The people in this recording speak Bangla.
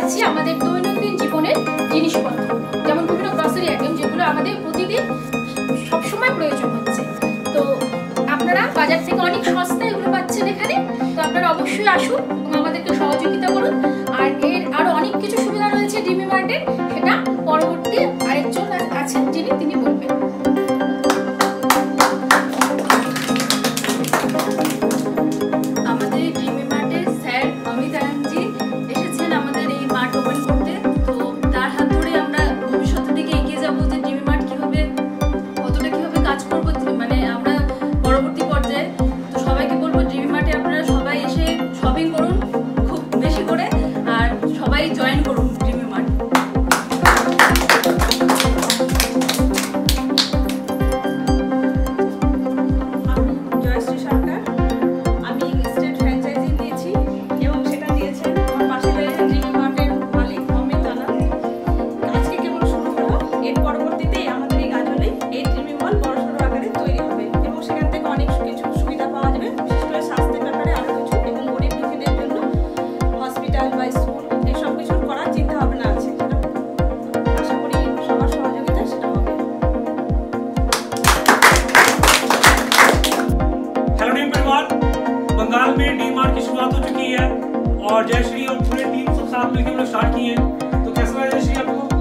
দেখাচ্ছি আমাদের দৈনন্দিন জীবনের জিনিসপত্র, যেমন বিভিন্ন গ্রসারি আইটেম যেগুলো আমাদের প্রতিদিন সবসময় প্রয়োজন হচ্ছে। তো আপনারা বাজার থেকে অনেক সস্তা এগুলো পাচ্ছেন এখানে। তো আপনারা অবশ্যই আসুন এবং আমাদেরকে সহযোগিতা করুন। আর এর আরো অনেক কিছু সুবিধা রয়েছে ডিমি মার্টের, সেটা পরবর্তী আরেকজন আছেন তিনি বলবেন। আমাদের ডিমি মার্টের স্যার অমিত আনন্দজি এসেছেন আমাদের এই মার্ট ওপেন করতে। তো তার হাত ধরে আমরা ভবিষ্যতের দিকে এগিয়ে যাবো যে ডিমি মার্ট কিভাবে কাজ করবো, মানে আমরা পরবর্তী পর্যায়ে। তো সবাইকে বলবো ডিমি মার্টে আপনারা সবাই এসে শপিং করুন খুব বেশি করে, আর সবাই জয়েন করুন ডিমি মার্ট। আমি জয়শ্রী সরকার, আমি স্টেট ফ্র্যাঞ্চাইজি নিয়েছি এবং সেটা দিয়েছেন আমার পাশে রয়েছেন ডিমি মার্টের মালিক অমিত আনন্দ। আজকে কেবল শুরু হলো, এর পরবর্তীতে আমাদের এই গাজলে এই ডিমি মল বড়সড় আকারে তৈরি হবে এবং সেখান থেকে অনেক কিছু সুবিধা পাওয়া যাবে, বিশেষ করে স্বাস্থ্যের ব্যাপারে আরও কিছু, এবং গরিব দুঃখীদের জন্য হসপিটাল বা স্কুল এসব কিছুর করার চিন্তা ভাবনা আছে, যেটা আশা করি সবার সহযোগিতায় সেটা হবে। हेलो टीम परिवार, बंगाल में डी मार्ट की शुरुआत हो चुकी है और जयश्री और पूरी टीम सब साथ मिलकर स्टार्ट की है। तो कैसा लगा जयश्री आपको?